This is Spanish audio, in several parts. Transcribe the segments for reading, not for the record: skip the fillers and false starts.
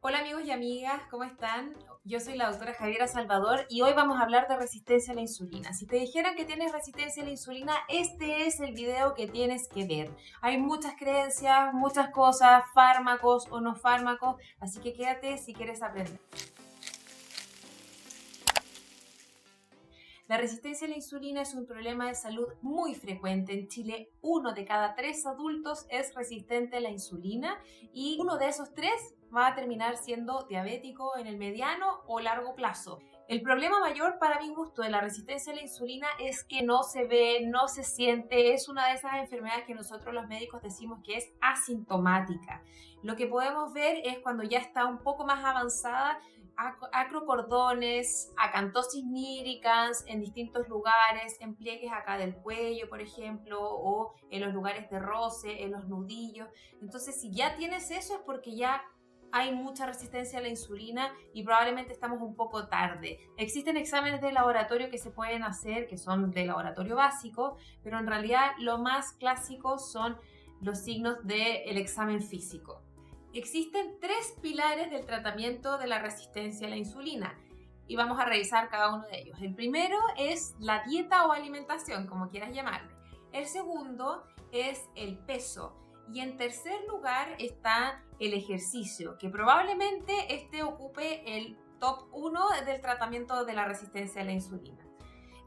Hola amigos y amigas, ¿cómo están? Yo soy la doctora Javiera Salvador y hoy vamos a hablar de resistencia a la insulina. Si te dijeran que tienes resistencia a la insulina, este es el video que tienes que ver. Hay muchas creencias, muchas cosas, fármacos o no fármacos, así que quédate si quieres aprender. La resistencia a la insulina es un problema de salud muy frecuente. En Chile, 1 de cada 3 adultos es resistente a la insulina y uno de esos 3 va a terminar siendo diabético en el mediano o largo plazo. El problema mayor para mi gusto de la resistencia a la insulina es que no se ve, no se siente, es una de esas enfermedades que nosotros los médicos decimos que es asintomática. Lo que podemos ver es cuando ya está un poco más avanzada, acrocordones, acantosis nigricans en distintos lugares, en pliegues acá del cuello, por ejemplo, o en los lugares de roce, en los nudillos. Entonces, si ya tienes eso es porque ya hay mucha resistencia a la insulina y probablemente estamos un poco tarde. Existen exámenes de laboratorio que se pueden hacer, que son de laboratorio básico, pero en realidad lo más clásico son los signos del examen físico. Existen 3 pilares del tratamiento de la resistencia a la insulina y vamos a revisar cada uno de ellos. El primero es la dieta o alimentación, como quieras llamarle. El segundo es el peso. Y en tercer lugar está el ejercicio, que probablemente ocupe el top 1 del tratamiento de la resistencia a la insulina.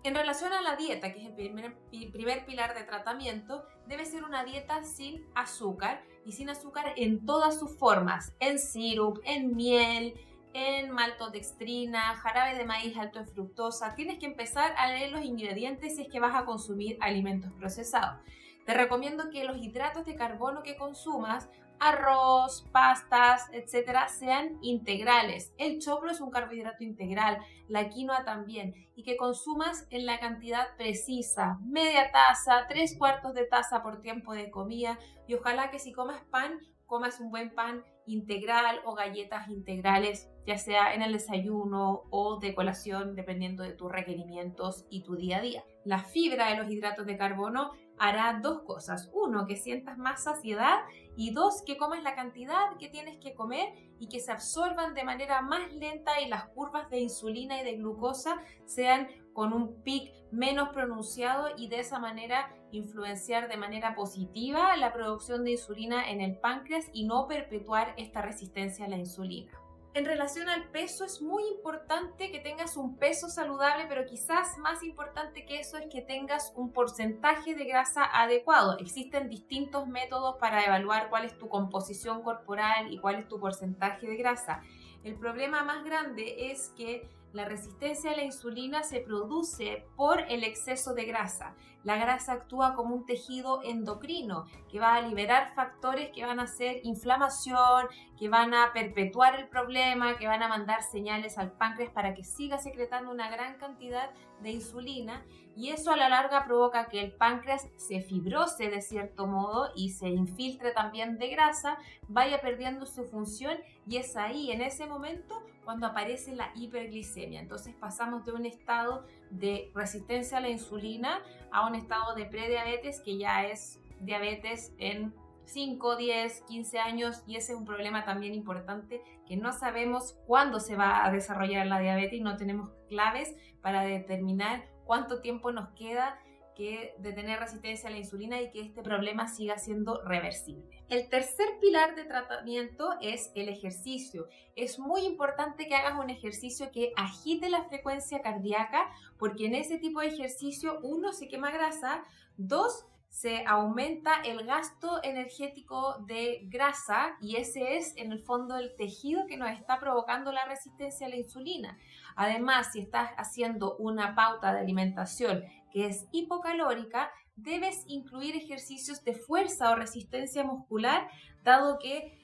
En relación a la dieta, que es el primer pilar de tratamiento, debe ser una dieta sin azúcar y sin azúcar en todas sus formas, en sirup, en miel, en maltodextrina, jarabe de maíz alto en fructosa. Tienes que empezar a leer los ingredientes si es que vas a consumir alimentos procesados. Te recomiendo que los hidratos de carbono que consumas, arroz, pastas, etcétera, sean integrales. El choclo es un carbohidrato integral, la quinoa también, y que consumas en la cantidad precisa, media taza, 3/4 de taza por tiempo de comida, y ojalá que si comas pan, comas un buen pan integral o galletas integrales, ya sea en el desayuno o de colación, dependiendo de tus requerimientos y tu día a día. La fibra de los hidratos de carbono hará 2 cosas. 1, que sientas más saciedad y 2, que comas la cantidad que tienes que comer y que se absorban de manera más lenta y las curvas de insulina y de glucosa sean con un pic menos pronunciado y de esa manera influenciar de manera positiva la producción de insulina en el páncreas y no perpetuar esta resistencia a la insulina. En relación al peso, es muy importante que tengas un peso saludable, pero quizás más importante que eso es que tengas un porcentaje de grasa adecuado. Existen distintos métodos para evaluar cuál es tu composición corporal y cuál es tu porcentaje de grasa. El problema más grande es que la resistencia a la insulina se produce por el exceso de grasa. La grasa actúa como un tejido endocrino que va a liberar factores que van a hacer inflamación, que van a perpetuar el problema, que van a mandar señales al páncreas para que siga secretando una gran cantidad de insulina, y eso a la larga provoca que el páncreas se fibrose de cierto modo y se infiltre también de grasa, vaya perdiendo su función, y es ahí, en ese momento, cuando aparece la hiperglicemia. Entonces pasamos de un estado de resistencia a la insulina a un estado de prediabetes, que ya es diabetes en 5, 10, 15 años, y ese es un problema también importante, que no sabemos cuándo se va a desarrollar la diabetes y no tenemos claves para determinar cuánto tiempo nos queda de tener resistencia a la insulina y que este problema siga siendo reversible. El tercer pilar de tratamiento es el ejercicio. Es muy importante que hagas un ejercicio que agite la frecuencia cardíaca, porque en ese tipo de ejercicio, 1, se quema grasa, 2, se aumenta el gasto energético de grasa, y ese es en el fondo el tejido que nos está provocando la resistencia a la insulina. Además, si estás haciendo una pauta de alimentación que es hipocalórica, debes incluir ejercicios de fuerza o resistencia muscular, dado que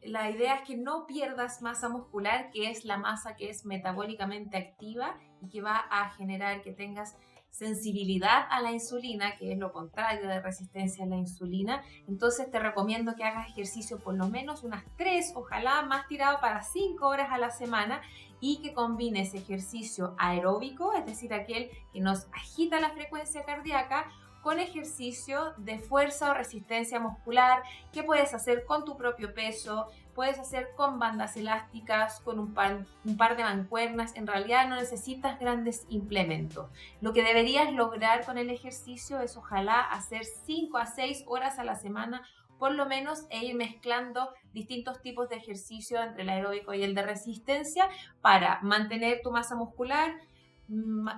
la idea es que no pierdas masa muscular, que es la masa que es metabólicamente activa y que va a generar que tengas sensibilidad a la insulina, que es lo contrario de resistencia a la insulina. Entonces te recomiendo que hagas ejercicio por lo menos unas 3, ojalá más tirado para 5 horas a la semana, y que combines ejercicio aeróbico, es decir, aquel que nos agita la frecuencia cardíaca, con ejercicio de fuerza o resistencia muscular que puedes hacer con tu propio peso, puedes hacer con bandas elásticas, con un par de mancuernas. En realidad no necesitas grandes implementos. Lo que deberías lograr con el ejercicio es ojalá hacer 5 a 6 horas a la semana por lo menos, e ir mezclando distintos tipos de ejercicio entre el aeróbico y el de resistencia para mantener tu masa muscular,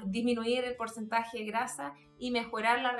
disminuir el porcentaje de grasa y mejorar la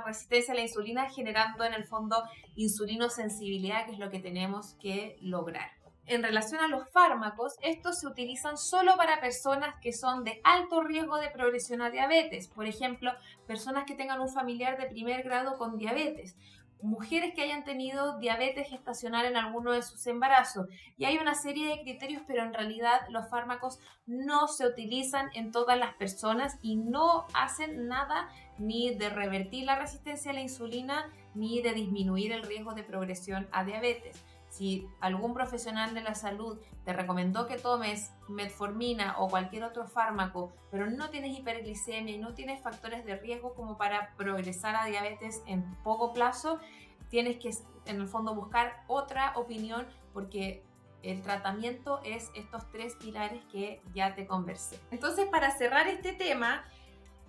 resistencia a la insulina, generando en el fondo insulinosensibilidad, que es lo que tenemos que lograr. En relación a los fármacos, estos se utilizan solo para personas que son de alto riesgo de progresión a diabetes. Por ejemplo, personas que tengan un familiar de primer grado con diabetes, mujeres que hayan tenido diabetes gestacional en alguno de sus embarazos. Y hay una serie de criterios, pero en realidad los fármacos no se utilizan en todas las personas y no hacen nada ni de revertir la resistencia a la insulina ni de disminuir el riesgo de progresión a diabetes. Si algún profesional de la salud te recomendó que tomes metformina o cualquier otro fármaco, pero no tienes hiperglicemia y no tienes factores de riesgo como para progresar a diabetes en poco plazo, tienes que en el fondo buscar otra opinión, porque el tratamiento es estos 3 pilares que ya te conversé. Entonces, para cerrar este tema,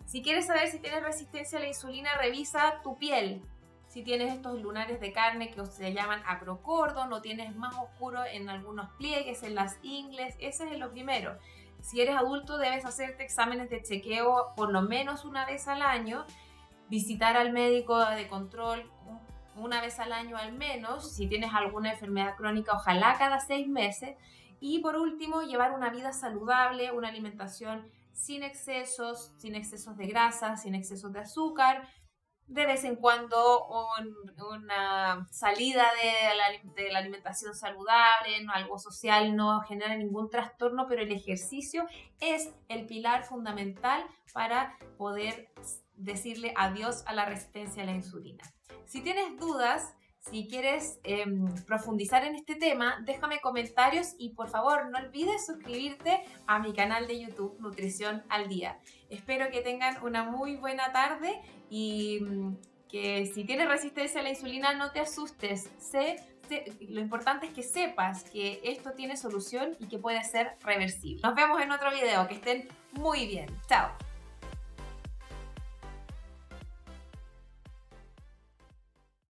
si quieres saber si tienes resistencia a la insulina, revisa tu piel. Si tienes estos lunares de carne que se llaman acrocordon, o tienes más oscuro en algunos pliegues, en las ingles, ese es lo primero. Si eres adulto, debes hacerte exámenes de chequeo por lo menos una vez al año, visitar al médico de control una vez al año al menos. Si tienes alguna enfermedad crónica, ojalá cada 6 meses. Y por último, llevar una vida saludable, una alimentación sin excesos de grasa, sin excesos de azúcar. De vez en cuando una salida de la alimentación saludable, no algo social, no genera ningún trastorno, pero el ejercicio es el pilar fundamental para poder decirle adiós a la resistencia a la insulina. Si tienes dudas, si quieres profundizar en este tema, déjame comentarios y por favor no olvides suscribirte a mi canal de YouTube Nutrición al Día. Espero que tengan una muy buena tarde y que si tienes resistencia a la insulina no te asustes. Lo importante es que sepas que esto tiene solución y que puede ser reversible. Nos vemos en otro video. Que estén muy bien. Chao.